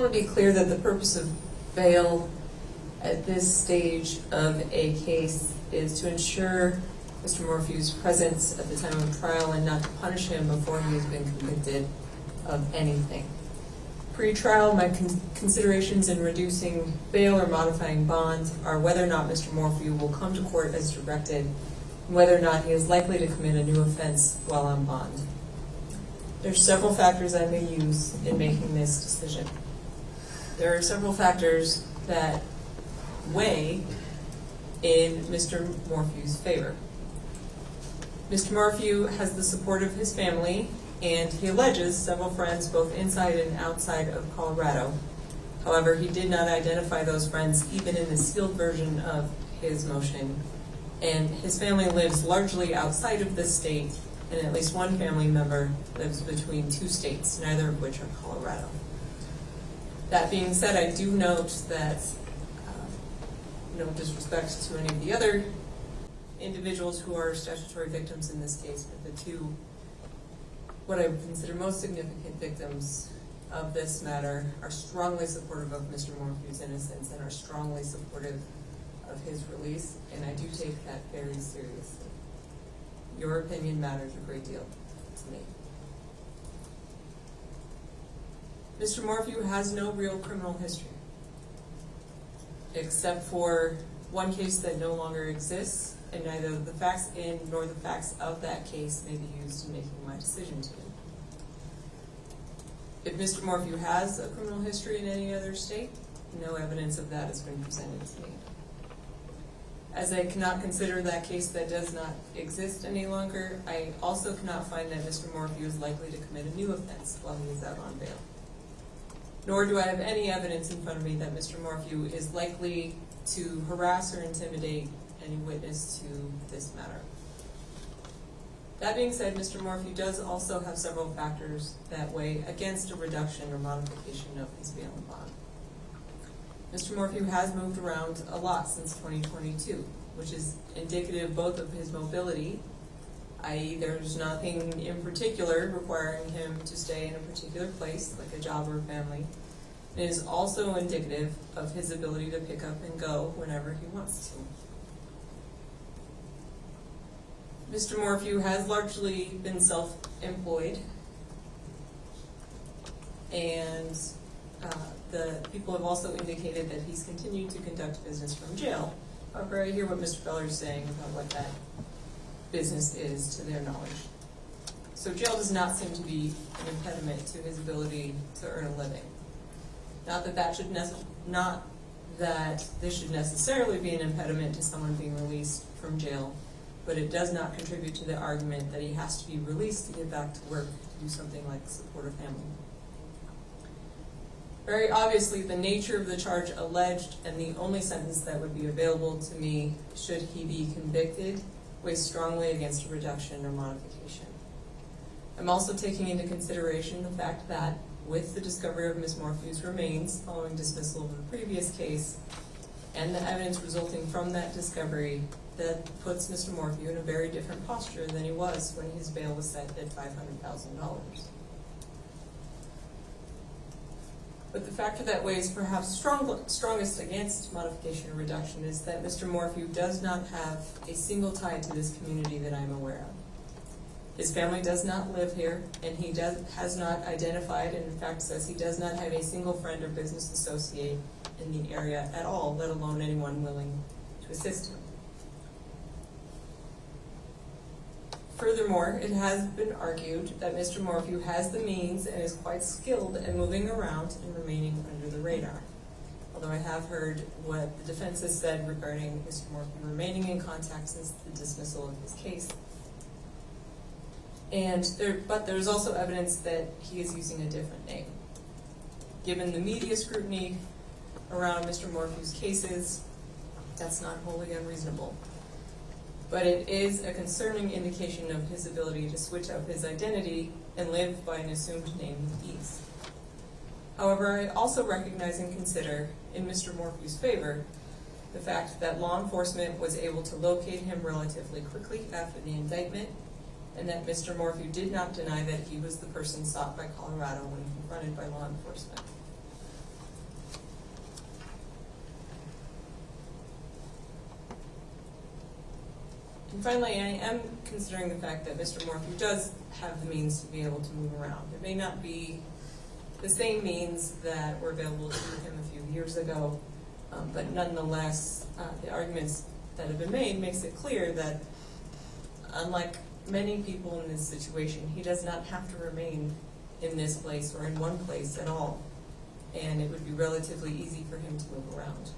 want to be clear that the purpose of bail at this stage of a case is to ensure Mr. Morphew's presence at the time of trial and not to punish him before he has been convicted of anything. Pre-trial, my considerations in reducing bail or modifying bond are whether or not Mr. Morphew will come to court as directed, and whether or not he is likely to commit a new offense while on bond. There are several factors I may use in making this decision. There are several factors that weigh in Mr. Morphew's favor. Mr. Morphew has the support of his family, and he alleges several friends both inside and outside of Colorado. However, he did not identify those friends even in the sealed version of his motion, and his family lives largely outside of this state, and at least one family member lives between two states, neither of which are Colorado. That being said, I do note that, no disrespect to any of the other individuals who are statutory victims in this case, but the two, what I would consider most significant victims of this matter, are strongly supportive of Mr. Morphew's innocence and are strongly supportive of his release, and I do take that very seriously. Your opinion matters a great deal to me. Mr. Morphew has no real criminal history, except for one case that no longer exists, and neither the facts in nor the facts of that case may be used in making my decision today. If Mr. Morphew has a criminal history in any other state, no evidence of that has been presented to me. As I cannot consider that case that does not exist any longer, I also cannot find that Mr. Morphew is likely to commit a new offense while he is out on bail. Nor do I have any evidence in front of me that Mr. Morphew is likely to harass or intimidate any witness to this matter. That being said, Mr. Morphew does also have several factors that weigh against a reduction or modification of his bail and bond. Mr. Morphew has moved around a lot since 2022, which is indicative both of his mobility, i.e. there's nothing in particular requiring him to stay in a particular place, like a job or a family. It is also indicative of his ability to pick up and go whenever he wants to. Mr. Morphew has largely been self-employed, and the people have also indicated that he's continued to conduct business from jail. However, I hear what Mr. Feller is saying about what that business is to their knowledge. So jail does not seem to be an impediment to his ability to earn a living. Not that this should necessarily be an impediment to someone being released from jail, but it does not contribute to the argument that he has to be released to get back to work to do something like support a family. Very obviously, the nature of the charge alleged and the only sentence that would be available to me should he be convicted weighs strongly against a reduction or modification. I'm also taking into consideration the fact that with the discovery of Ms. Morphew's remains following dismissal of the previous case and the evidence resulting from that discovery, that puts Mr. Morphew in a very different posture than he was when his bail was set at $500,000. But the factor that weighs perhaps strongest against modification or reduction is that Mr. Morphew does not have a single tie to this community that I'm aware of. His family does not live here, and he has not identified, and in fact says he does not have a single friend or business associate in the area at all, let alone anyone willing to assist him. Furthermore, it has been argued that Mr. Morphew has the means and is quite skilled at moving around and remaining under the radar. Although I have heard what the defense has said regarding Mr. Morphew remaining in contact since the dismissal of his case. But there's also evidence that he is using a different name. Given the media scrutiny around Mr. Morphew's cases, that's not wholly unreasonable. But it is a concerning indication of his ability to switch up his identity and live by an assumed name with ease. However, I also recognize and consider, in Mr. Morphew's favor, the fact that law enforcement was able to locate him relatively quickly after the indictment, and that Mr. Morphew did not deny that he was the person sought by Colorado when confronted by law enforcement. And finally, I am considering the fact that Mr. Morphew does have the means to be able to move around. It may not be the same means that were available to him a few years ago, but nonetheless, the arguments that have been made makes it clear that unlike many people in this situation, he does not have to remain in this place or in one place at all, and it would be relatively easy for him to move around,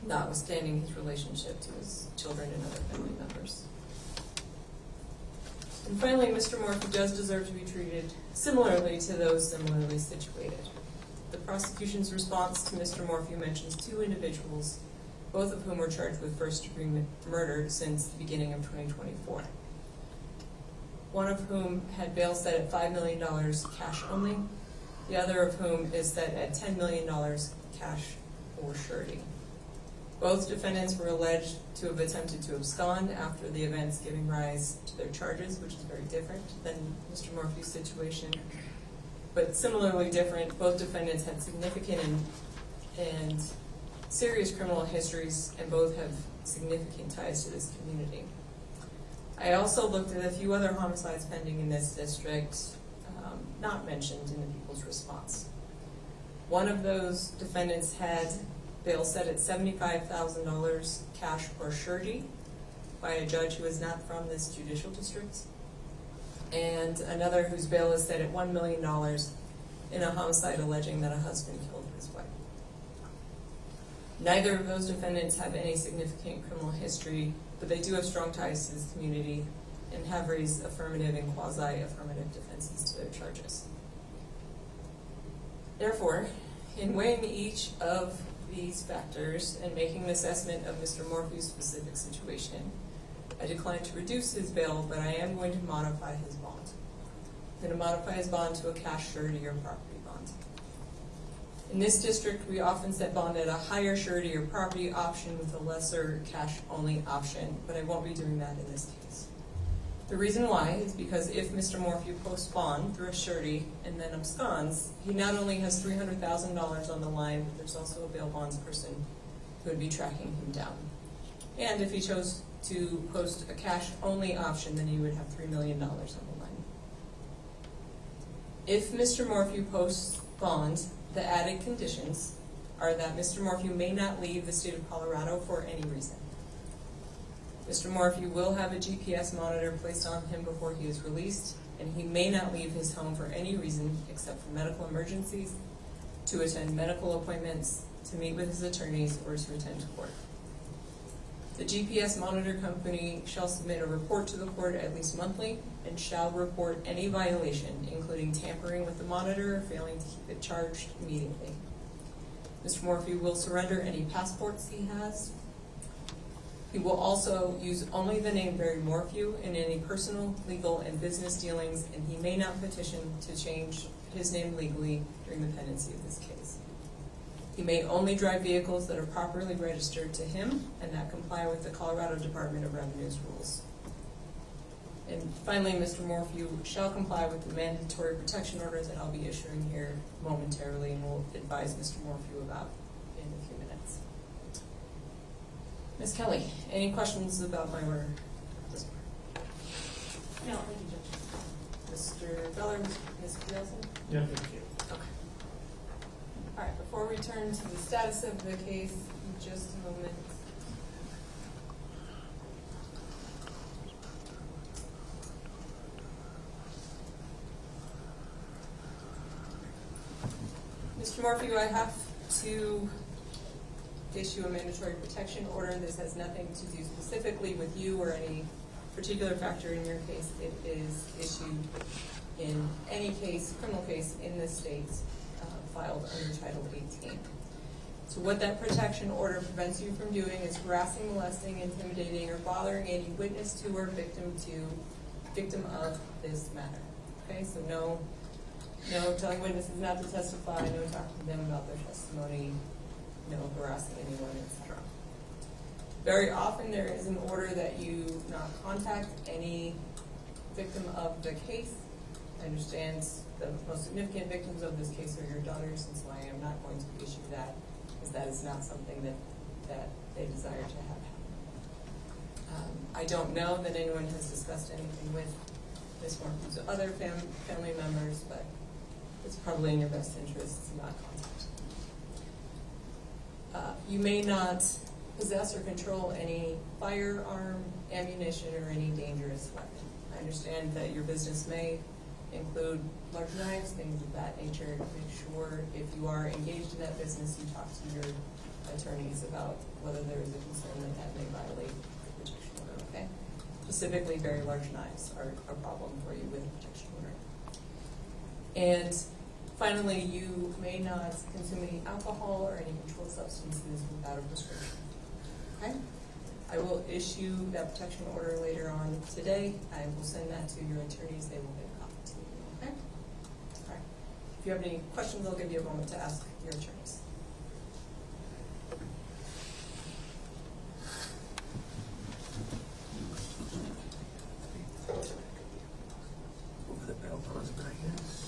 notwithstanding his relationship to his children and other family members. And finally, Mr. Morphew does deserve to be treated similarly to those similarly situated. The prosecution's response to Mr. Morphew mentions two individuals, both of whom were charged with first-degree murder since the beginning of 2024. One of whom had bail set at $5 million cash only, the other of whom is set at $10 million cash or surety. Both defendants were alleged to have attempted to abscond after the events giving rise to their charges, which is very different than Mr. Morphew's situation. But similarly different, both defendants had significant and serious criminal histories, and both have significant ties to this community. I also looked at a few other homicides pending in this district, not mentioned in the people's response. One of those defendants had bail set at $75,000 cash or surety by a judge who is not from this judicial district, and another whose bail is set at $1 million in a homicide alleging that a husband killed his wife. Neither of those defendants have any significant criminal history, but they do have strong ties to this community and have raised affirmative and quasi-affirmative defenses to their charges. Therefore, in weighing each of these factors and making an assessment of Mr. Morphew's specific situation, I declined to reduce his bail, but I am going to modify his bond. I'm going to modify his bond to a cash surety or property bond. In this district, we often set bond at a higher surety or property option with a lesser cash-only option, but I won't be doing that in this case. The reason why is because if Mr. Morphew posts bond through a surety and then absconds, he not only has $300,000 on the line, but there's also a bail bonds person who would be tracking him down. And if he chose to post a cash-only option, then he would have $3 million on the line. If Mr. Morphew posts bond, the added conditions are that Mr. Morphew may not leave the state of Colorado for any reason. Mr. Morphew will have a GPS monitor placed on him before he is released, and he may not leave his home for any reason except for medical emergencies, to attend medical appointments, to meet with his attorneys, or to attend court. The GPS monitor company shall submit a report to the court at least monthly and shall report any violation, including tampering with the monitor or failing to keep it charged immediately. Mr. Morphew will surrender any passports he has. He will also use only the name Barry Morphew in any personal, legal, and business dealings, and he may not petition to change his name legally during the pendency of this case. He may only drive vehicles that are properly registered to him and that comply with the Colorado Department of Revenue's rules. And finally, Mr. Morphew shall comply with the mandatory protection orders that I'll be issuing here momentarily, and will advise Mr. Morphew about in a few minutes. Ms. Kelly, any questions about my order at this point? No, thank you, Judge. Mr. Beller, Ms. Nielsen? Yeah, thank you. Okay. All right, before we turn to the status of the case, just a moment. Mr. Morphew, I have to issue a mandatory protection order. This has nothing to do specifically with you or any particular factor in your case. It is issued in any case, criminal case in this state, filed under Title 18. So what that protection order prevents you from doing is harassing, molesting, intimidating, or bothering any witness to or victim of this matter. Okay, so no telling witnesses not to testify, no talking to them about their testimony, no harassing anyone, etc. Very often there is an order that you not contact any victim of the case. I understand the most significant victims of this case are your daughters, and so I am not going to issue that, because that is not something that they desire to have I don't know that anyone has discussed anything with Ms. Morphew's other family members, but it's probably in your best interest to not contact. You may not possess or control any firearm, ammunition, or any dangerous weapon. I understand that your business may include large knives, things of that nature. Make sure if you are engaged in that business, you talk to your attorneys about whether there is a concern that that may violate the protection order, okay? Specifically, very large knives are a problem for you with a protection order. And finally, you may not consume any alcohol or any controlled substances without a prescription, okay? I will issue that protection order later on today. I will send that to your attorneys. They will get a copy to you, okay? All right. If you have any questions, I'll give you a moment to ask your attorneys. Over the bell pause, I guess.